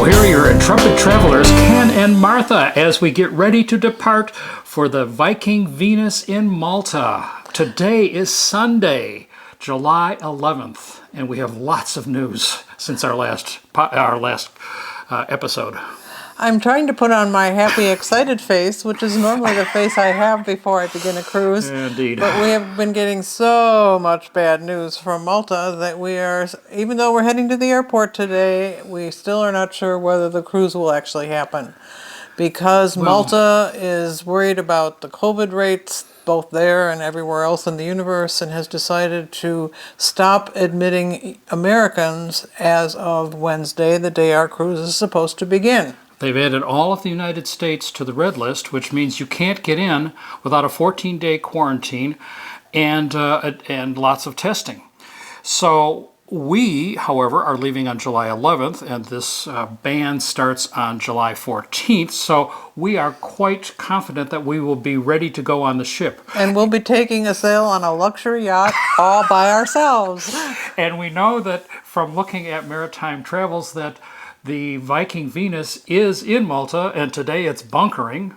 here are your intrepid travelers, Ken and Martha, as we get ready to depart for the Viking Venus in Malta. Today is Sunday, July 11th, and we have lots of news since our last episode. I'm trying to put on my happy, excited face, which is normally the face I have before I begin a cruise. Indeed. But we have been getting so much bad news from Malta that we are, even though we're heading to the airport today, we still are not sure whether the cruise will actually happen. Because Malta is worried about the COVID rates, both there and everywhere else in the universe, and has decided to stop admitting Americans as of Wednesday, the day our cruise is supposed to begin. They've added all of the United States to the red list, which means you can't get in without a 14-day quarantine and lots of testing. So we, however, are leaving on July 11th, and this ban starts on July 14th. So we are quite confident that we will be ready to go on the ship. And we'll be taking a sail on a luxury yacht all by ourselves. And we know that from looking at maritime travels that the Viking Venus is in Malta, and today it's bunkering.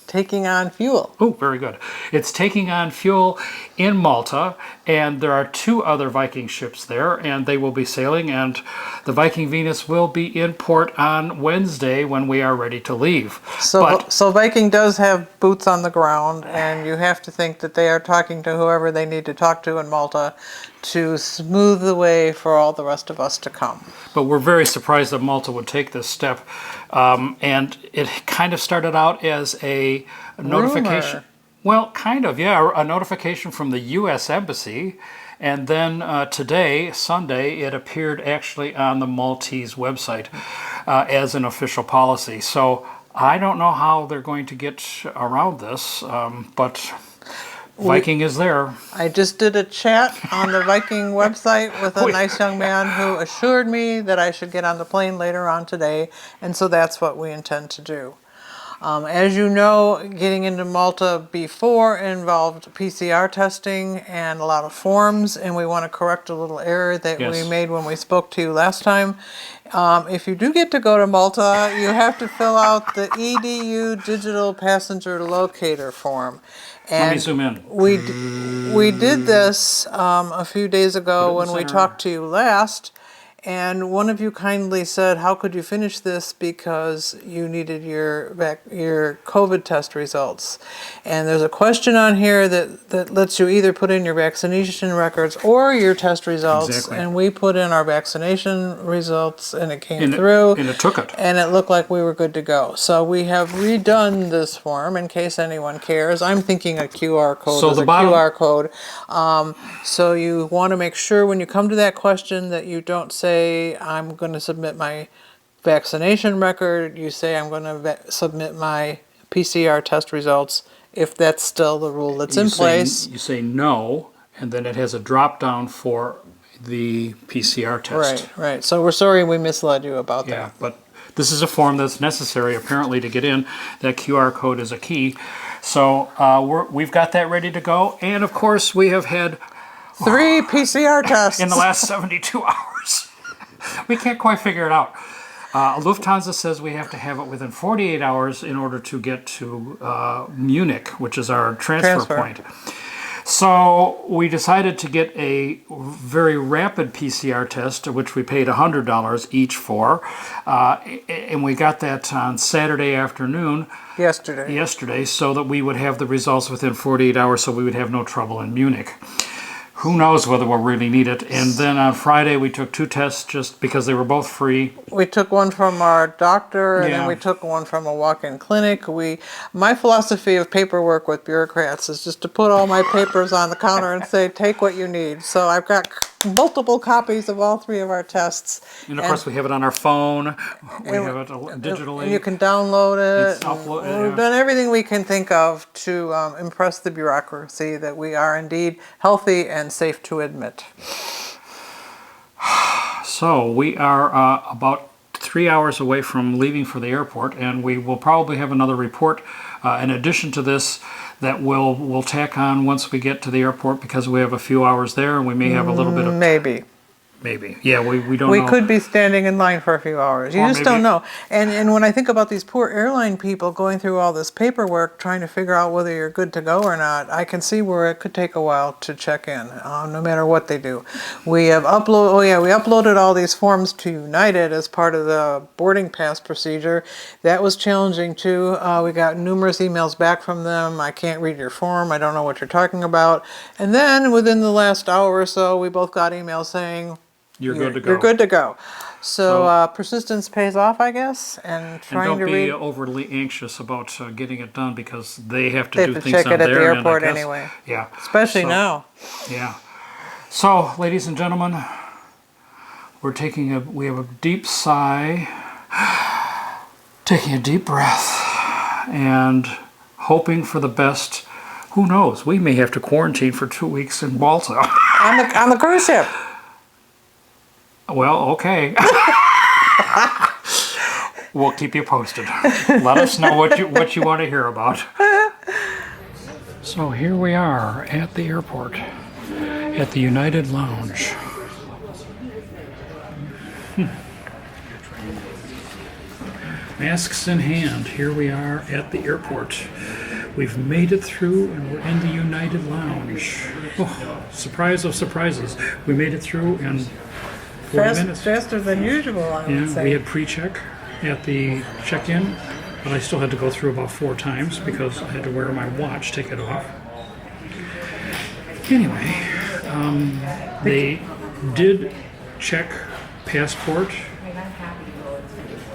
Taking on fuel. Oh, very good. It's taking on fuel in Malta, and there are two other Viking ships there, and they will be sailing, and the Viking Venus will be in port on Wednesday when we are ready to leave. So Viking does have boots on the ground, and you have to think that they are talking to whoever they need to talk to in Malta to smooth the way for all the rest of us to come. But we're very surprised that Malta would take this step. And it kind of started out as a notification. Rumor. Well, kind of, yeah, a notification from the U.S. Embassy. And then today, Sunday, it appeared actually on the Maltese website as an official policy. So I don't know how they're going to get around this, but Viking is there. I just did a chat on the Viking website with a nice young man who assured me that I should get on the plane later on today, and so that's what we intend to do. As you know, getting into Malta before involved PCR testing and a lot of forms, and we want to correct a little error that we made when we spoke to you last time. If you do get to go to Malta, you have to fill out the EDU Digital Passenger Locator form. And let me zoom in. We did this a few days ago when we talked to you last, and one of you kindly said, how could you finish this because you needed your COVID test results. And there's a question on here that lets you either put in your vaccination records or your test results. Exactly. And we put in our vaccination results, and it came through. And it took it. And it looked like we were good to go. So we have redone this form in case anyone cares. I'm thinking a QR code is a QR code. So you want to make sure when you come to that question that you don't say, I'm going to submit my vaccination record. You say, I'm going to submit my PCR test results, if that's still the rule that's in place. You say no, and then it has a drop down for the PCR test. Right. So we're sorry we misled you about that. Yeah, but this is a form that's necessary apparently to get in. That QR code is a key. So we've got that ready to go. And of course we have had 3 PCR tests in the last 72 hours. We can't quite figure it out. Lufthansa says we have to have it within 48 hours in order to get to Munich, which is our transfer point. So we decided to get a very rapid PCR test, which we paid $100 each for, and we got that on Saturday afternoon. Yesterday, so that we would have the results within 48 hours, so we would have no trouble in Munich. Who knows whether we'll really need it. And then on Friday we took 2 tests just because they were both free. We took one from our doctor, and then we took one from a walk-in clinic. My philosophy of paperwork with bureaucrats is just to put all my papers on the counter and say, take what you need. So I've got multiple copies of all 3 of our tests. And of course we have it on our phone. We have it digitally. And you can download it. It's uploaded. We've done everything we can think of to impress the bureaucracy that we are indeed healthy and safe to admit. So we are about 3 hours away from leaving for the airport, and we will probably have another report in addition to this that we'll tack on once we get to the airport, because we have a few hours there and we may have a little bit of... Maybe. Yeah, we don't We know. could be standing in line for a few hours. You Or just maybe- don't know. And when I think about these poor airline people going through all this paperwork trying to figure out whether you're good to go or not, I can see where it could take a while to check in, no matter what they do. We have we uploaded all these forms to United as part of the boarding pass procedure. That was challenging too. We got numerous emails back from them. I can't read your form. I don't know what you're talking about. And then within the last hour or so, we both got emails saying, You're good to go. you're good to go. So persistence pays off, I guess, and And trying don't to be read. overly anxious about getting it done because they have to They do have to things check on it at the their end, I airport guess. anyway. Yeah. Especially So- now. Yeah. So, ladies and gentlemen, we have a deep sigh, taking a deep breath, and hoping for the best. Who knows? We may have to quarantine for 2 weeks in Malta. On the cruise ship. Well, okay. We'll keep you posted. Let us know what you want to hear about. So here we are at the airport, at the United Lounge. Masks in hand, here we are at the airport. We've made it through and we're in the United Lounge. Oh, surprise of surprises. We made it through in 40 minutes. Faster than usual, I would Yeah, say. we had pre-check at the check-in, but I still had to go through about 4 times because I had to wear my watch, take it off. Anyway, they did check passport,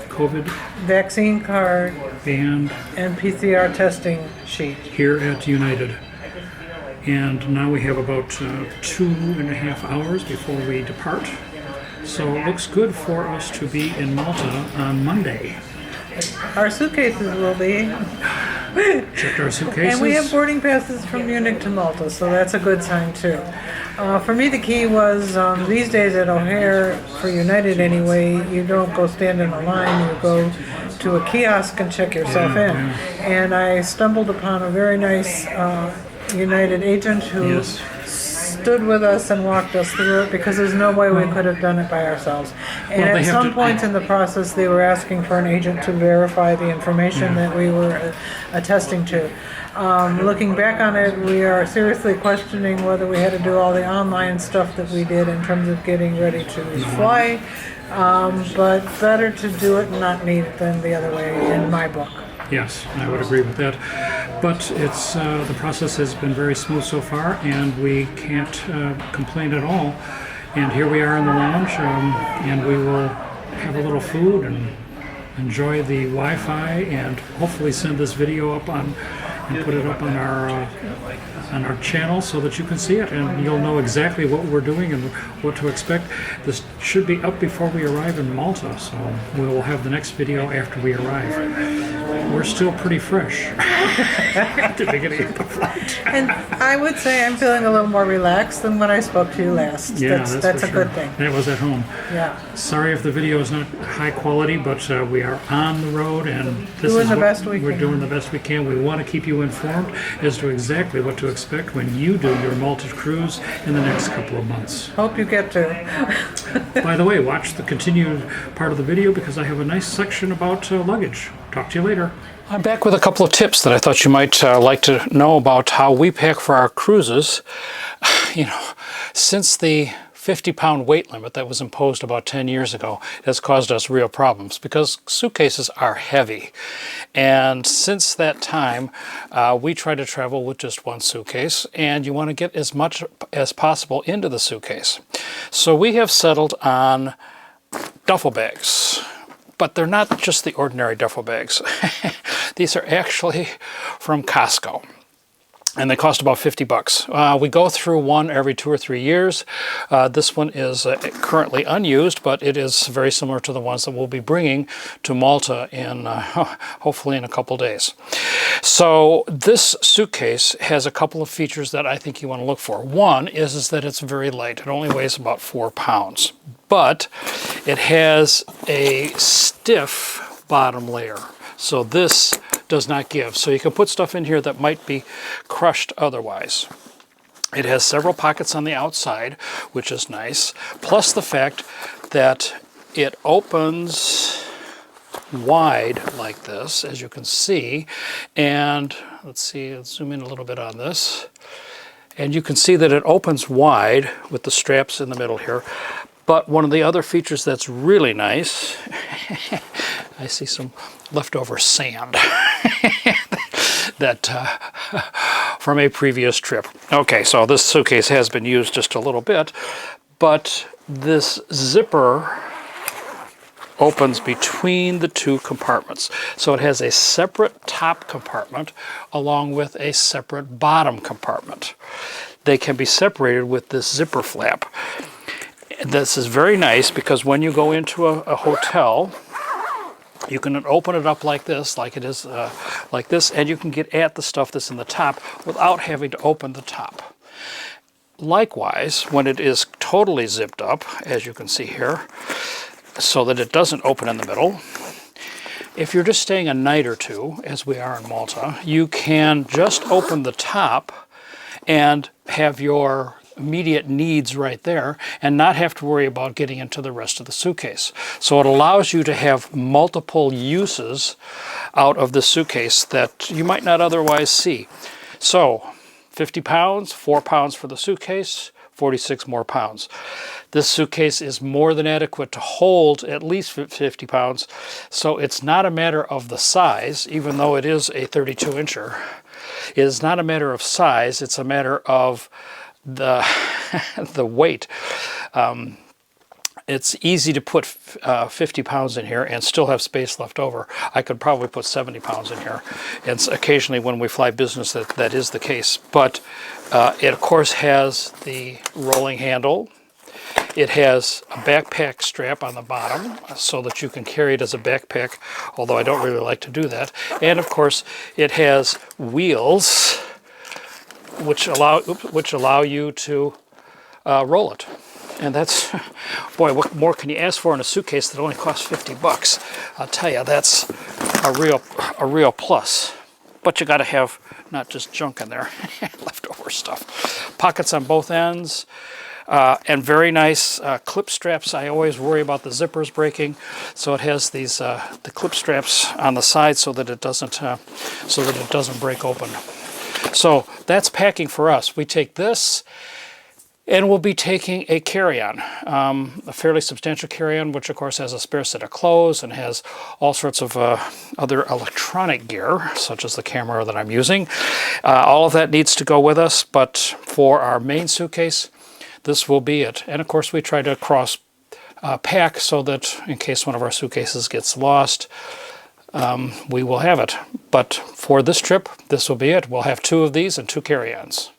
COVID, Vaccine card and and PCR testing sheet. here at United. And now we have about 2.5 hours before we depart. So it looks good for us to be in Malta on Monday. Our suitcases will be. Checked our suitcases. And we have boarding passes from Munich to Malta, so that's a good sign too. For me, the key was these days at O'Hare, for United anyway, you don't go stand in a line, you go to a kiosk and check yourself in. And I stumbled upon a very nice United agent who Yes. stood with us and walked us through it because there's no way we could have done it by ourselves. And Well, they at have some to- points in the process, they were asking for an agent to verify the information that we were attesting to. Looking back on it, we are seriously questioning whether we had to do all the online stuff that we did in terms of getting ready to fly. But better to do it and not need it than the other way, in my book. Yes, I would agree with that. But it's the process has been very smooth so far, and we can't complain at all. And here we are in the lounge, and we will have a little food and enjoy the Wi-Fi, and hopefully send this video up and put it up on our channel so that you can see it, and you'll know exactly what we're doing and what to expect. This should be up before we arrive in Malta, so we will have the next video after we arrive. We're still pretty fresh at the beginning of the flight. And I would say I'm feeling a little more relaxed than when I spoke to you last. Yeah, that's for a sure. good thing. That was at home. Yeah. Sorry if the video is not high quality, but we are on the road, and this Doing is the what best we we're can. doing the best we can. We want to keep you informed as to exactly what to expect when you do your Malta cruise in the next couple of months. Hope you get to. By the way, watch the continued part of the video because I have a nice section about luggage. Talk to you later. I'm back with a couple of tips that I thought you might like to know about how we pack for our cruises. You know, since the 50-pound weight limit that was imposed about 10 years ago has caused us real problems because suitcases are heavy. And since that time, we try to travel with just one suitcase, and you want to get as much as possible into the suitcase. So we have settled on duffel bags. But they're not just the ordinary duffel bags. These are actually from Costco. And they cost about $50. We go through one every 2 or 3 years. This one is currently unused, but it is very similar to the ones that we'll be bringing to Malta in hopefully in a couple days. So this suitcase has a couple of features that I think you want to look for. One is that it's very light. It only weighs about 4 pounds. But it has a stiff bottom layer. So this does not give. So you can put stuff in here that might be crushed otherwise. It has several pockets on the outside, which is nice, plus the fact that it opens wide like this, as you can see. And let's see, let's zoom in a little bit on this. And you can see that it opens wide with the straps in the middle here. But one of the other features that's really nice, I see some leftover sand that from a previous trip. Okay, so this suitcase has been used just a little bit, but this zipper opens between the two compartments. So it has a separate top compartment along with a separate bottom compartment. They can be separated with this zipper flap. This is very nice because when you go into a hotel, you can open it up like this, like it is, like this, and you can get at the stuff that's in the top without having to open the top. Likewise, when it is totally zipped up, as you can see here, so that it doesn't open in the middle, if you're just staying a night or two, as we are in Malta, you can just open the top and have your immediate needs right there and not have to worry about getting into the rest of the suitcase. So it allows you to have multiple uses out of the suitcase that you might not otherwise see. So 50 pounds, 4 pounds for the suitcase, 46 more pounds. This suitcase is more than adequate to hold at least 50 pounds, so it's not a matter of the size, even though it is a 32-incher. It is not a matter of size, it's a matter of the the weight. It's easy to put 50 pounds in here and still have space left over. I could probably put 70 pounds in here. And occasionally when we fly business, that is the case. But it, of course, has the rolling handle. It has a backpack strap on the bottom so that you can carry it as a backpack, although I don't really like to do that. And, of course, it has wheels which allow you to roll it. And that's, boy, what more can you ask for in a suitcase that only costs 50 bucks? I'll tell you, that's a real plus. But you got to have not just junk in there, leftover stuff. Pockets on both ends, and very nice clip straps. I always worry about the zippers breaking, so it has these the clip straps on the side so that it doesn't break open. So that's packing for us. We take this, and we'll be taking a carry-on, a fairly substantial carry-on, which of course has a spare set of clothes and has all sorts of other electronic gear, such as the camera that I'm using. All of that needs to go with us, but for our main suitcase, this will be it. And of course we try to cross pack so that in case one of our suitcases gets lost, we will have it. But for this trip, this will be it. We'll have 2 of these and 2 carry-ons.